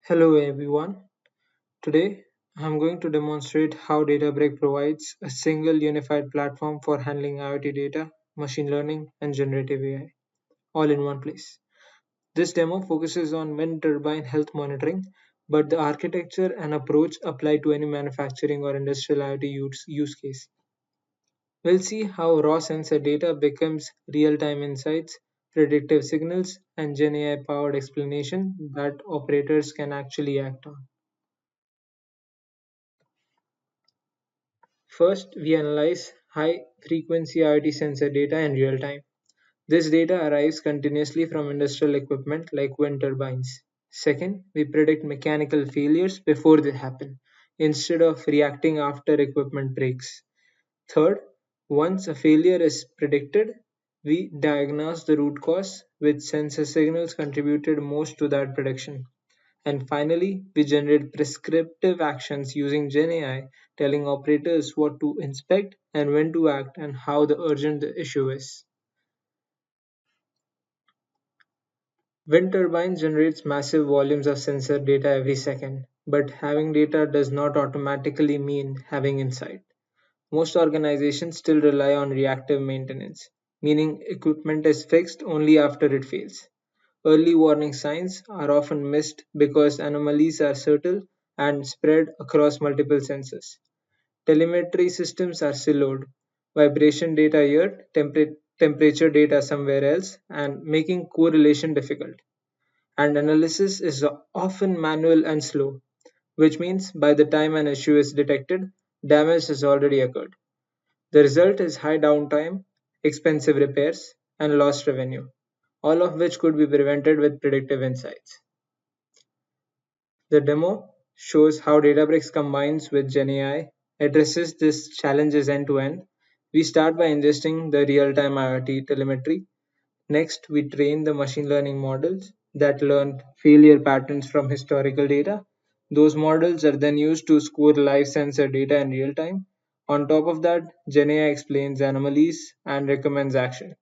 Hello everyone. Today I'm going to demonstrate how Databricks provides a single unified platform for handling IoT data, machine learning, and generative AI all in one place. This demo focuses on wind turbine health monitoring, but the architecture and approach apply to any manufacturing or industrial IoT use case. We'll see how raw sensor data becomes real-time insights, predictive signals, and GenAI powered explanation that operators can actually act on. First, we analyze high-frequency IoT sensor data in real time. This data arrives continuously from industrial equipment like wind turbines. Second, we predict mechanical failures before they happen, instead of reacting after equipment breaks. Third, once a failure is predicted, we diagnose the root cause, which sensor signals contributed most to that prediction. And finally, we generate prescriptive actions using GenAI, telling operators what to inspect and when to act and how the urgent the issue is. Wind turbines generates massive volumes of sensor data every second, but having data does not automatically mean having insight. Most organizations still rely on reactive maintenance, meaning equipment is fixed only after it fails. Early warning signs are often missed because anomalies are subtle and spread across multiple sensors. Telemetry systems are siloed, vibration data here, temperature data somewhere else, and making correlation difficult. And analysis is often manual and slow, which means by the time an issue is detected, damage has already occurred. The result is high downtime, expensive repairs, and lost revenue, all of which could be prevented with predictive insights. The demo shows how Databricks combines with GenAI, addresses these challenges end to end. We start by ingesting the real-time IoT telemetry. Next, we train the machine learning models that learn failure patterns from historical data. Those models are then used to score live sensor data in real time. On top of that, GenAI explains anomalies and recommends action.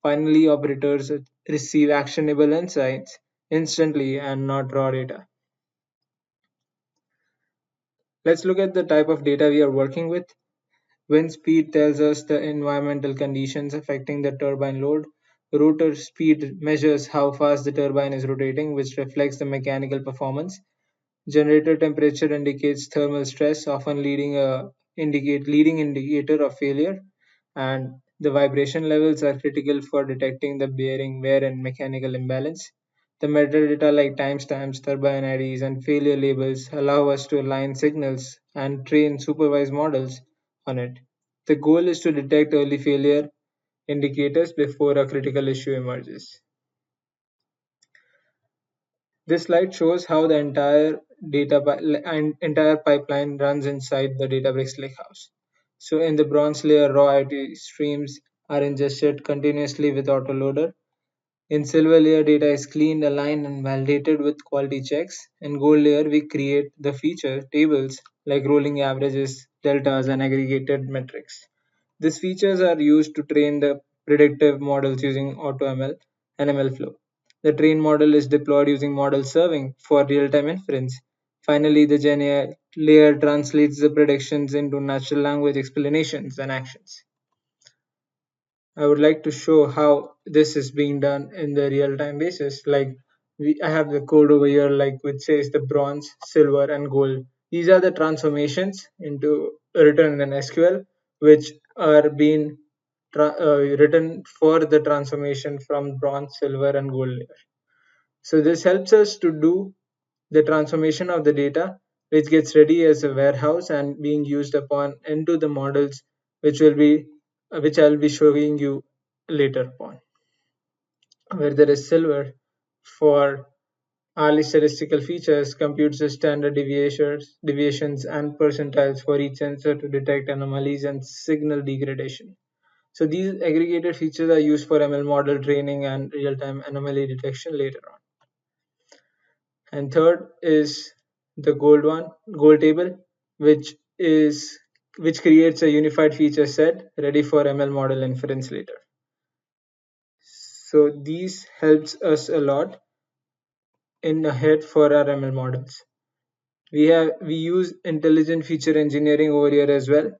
Finally, operators receive actionable insights instantly and not raw data. Let's look at the type of data we are working with. Wind speed tells us the environmental conditions affecting the turbine load. Rotor speed measures how fast the turbine is rotating, which reflects the mechanical performance. Generator temperature indicates thermal stress, often leading indicator of failure. And the vibration levels are critical for detecting the bearing wear and mechanical imbalance. The metadata like timestamps, turbine IDs, and failure labels allow us to align signals and train supervised models on it. The goal is to detect early failure indicators before a critical issue emerges. This slide shows how the entire pipeline runs inside the Databricks Lakehouse. So in the bronze layer, raw IT streams are ingested continuously with autoloader. In silver layer, data is cleaned, aligned, and validated with quality checks. In gold layer, we create the feature tables like rolling averages, deltas, and aggregated metrics. These features are used to train the predictive models using AutoML and MLflow. The trained model is deployed using model serving for real-time inference. Finally, the GenAI layer translates the predictions into natural language explanations and actions. I would like to show how this is being done in the real-time basis. I have the code over here, like which says the bronze, silver, and gold. These are the transformations into written in SQL, which are being written for the transformation from bronze, silver, and gold layer. So this helps us to do the transformation of the data, which gets ready as a warehouse and being used upon into the models, which I'll be showing you later on. Where there is silver for hourly statistical features, computes the standard deviations and percentiles for each sensor to detect anomalies and signal degradation. So these aggregated features are used for ML model training and real-time anomaly detection later on. And third is the gold table, which is which creates a unified feature set ready for ML model inference later. So these helps us a lot in ahead for our ML models. We use intelligent feature engineering over here as well,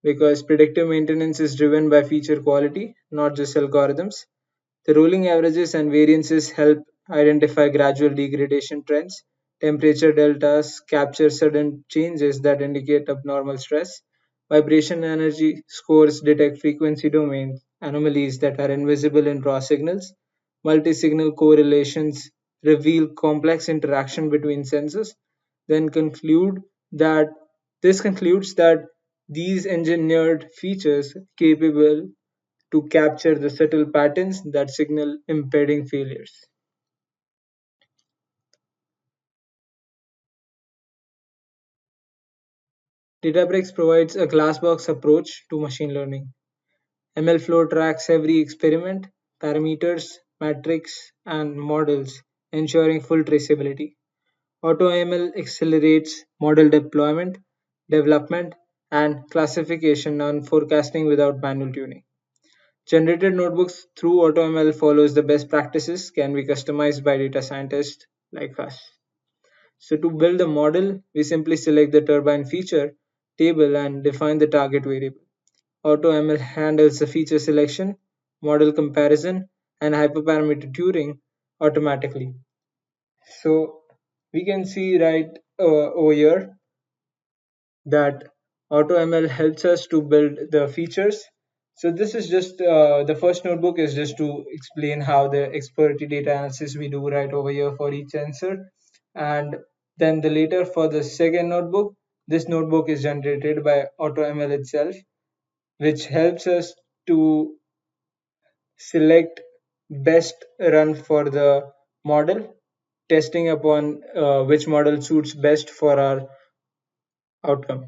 because predictive maintenance is driven by feature quality, not just algorithms. The rolling averages and variances help identify gradual degradation trends. Temperature deltas capture sudden changes that indicate abnormal stress. Vibration energy scores detect frequency domain anomalies that are invisible in raw signals. Multi-signal correlations reveal complex interaction between sensors. Then conclude that this concludes that these engineered features capable to capture the subtle patterns that signal impending failures. Databricks provides a glass box approach to machine learning. MLflow tracks every experiment, parameters, metrics, and models, ensuring full traceability. AutoML accelerates model deployment, development, and classification and forecasting without manual tuning. Generated notebooks through AutoML follows the best practices, can be customized by data scientists like us. So to build a model, we simply select the turbine feature table and define the target variable. AutoML handles the feature selection, model comparison, and hyperparameter tuning automatically. So we can see right over here that AutoML helps us to build the features. So this is just the first notebook is just to explain how the expertise data analysis we do right over here for each sensor. And then the later for the second notebook, this notebook is generated by AutoML itself, which helps us to select best run for the model, testing upon which model suits best for our outcome.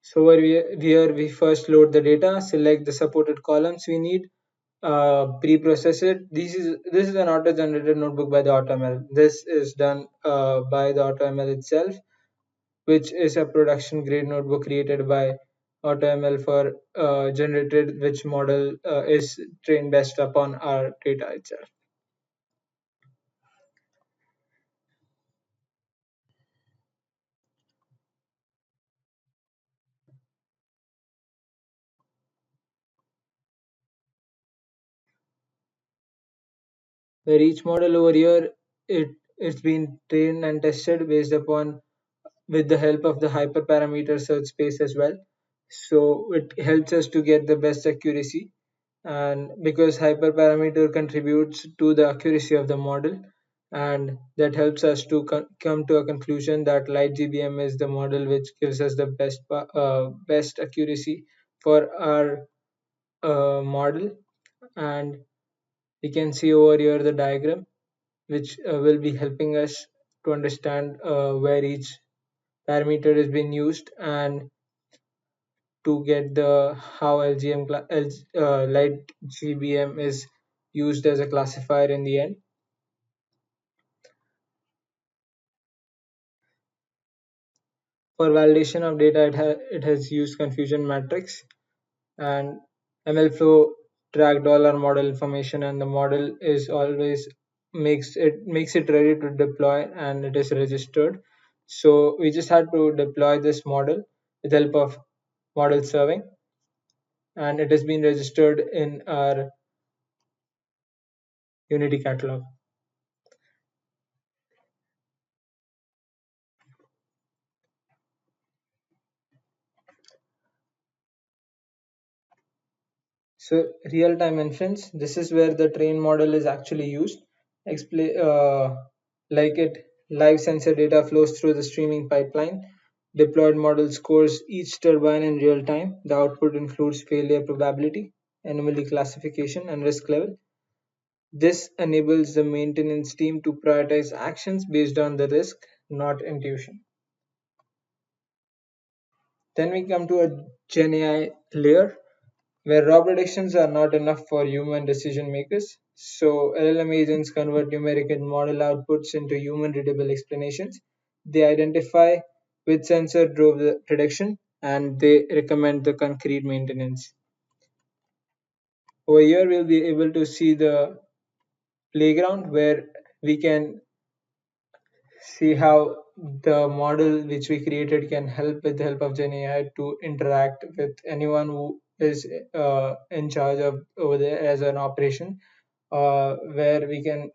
So here we first load the data, select the supported columns we need, pre-process it. This is an auto-generated notebook by the AutoML. This is done by the AutoML itself, which is a production grade notebook created by AutoML for generated which model is trained best upon our data itself. Where each model over here, it's been trained and tested based upon with the help of the hyperparameter search space as well. So it helps us to get the best accuracy, and because hyperparameter contributes to the accuracy of the model, and that helps us to come to a conclusion that light GBM is the model which gives us the best accuracy for our model. And we can see over here the diagram which will be helping us to understand where each parameter is being used and to get the how light GBM is used as a classifier in the end. For validation of data, it has used confusion matrix, and MLflow tracked all our model information, and the model is always makes it ready to deploy, and it is registered. So we just had to deploy this model with the help of model serving, and it has been registered in our Unity catalog. So real-time inference, this is where the train model is actually used. Explain like it live sensor data flows through the streaming pipeline. Deployed model scores each turbine in real time. The output includes failure probability, anomaly classification, and risk level. This enables the maintenance team to prioritize actions based on the risk, not intuition. Then we come to a GenAI layer, where raw predictions are not enough for human decision makers. So LLM agents convert numeric and model outputs into human readable explanations. They identify which sensor drove the prediction and they recommend the concrete maintenance. Over here, we'll be able to see the playground where we can see how the model which we created can help with the help of GenAI to interact with anyone who is in charge of over there as an operation, where we can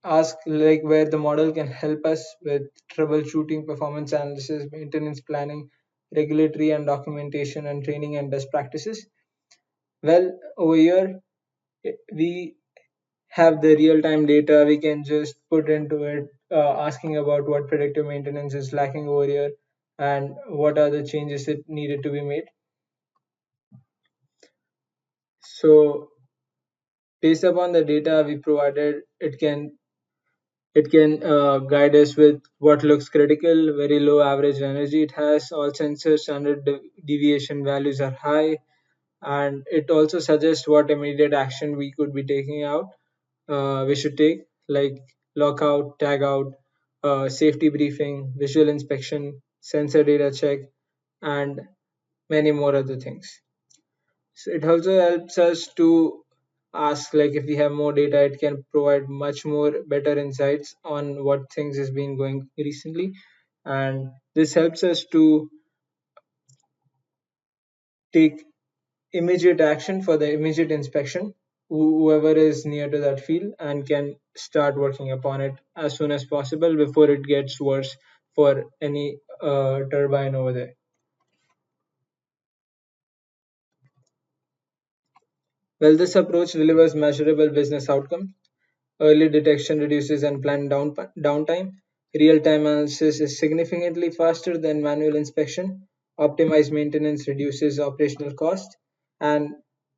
ask like where the model can help us with troubleshooting, performance analysis, maintenance planning, regulatory and documentation, and training and best practices. Well, over here we have the real-time data. We can just put into it, asking about what predictive maintenance is lacking over here and what are the changes that needed to be made. So based upon the data we provided, it can guide us with what looks critical, very low average energy it has, all sensor standard deviation values are high, and it also suggests what immediate action we could be taking out, we should take, like lockout, tag out, safety briefing, visual inspection, sensor data check, and many more other things. So it also helps us to ask like if we have more data, it can provide much more better insights on what things has been going recently, and this helps us to take immediate action for the immediate inspection, whoever is near to that field, and can start working upon it as soon as possible before it gets worse for any turbine over there. Well, this approach delivers measurable business outcomes. Early detection reduces unplanned downtime. Real time analysis is significantly faster than manual inspection. Optimized maintenance reduces operational cost. And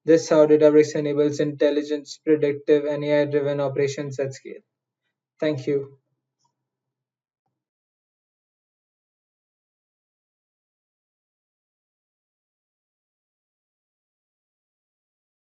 this is how Databricks enables intelligence, predictive, and AI driven operations at scale. Thank you.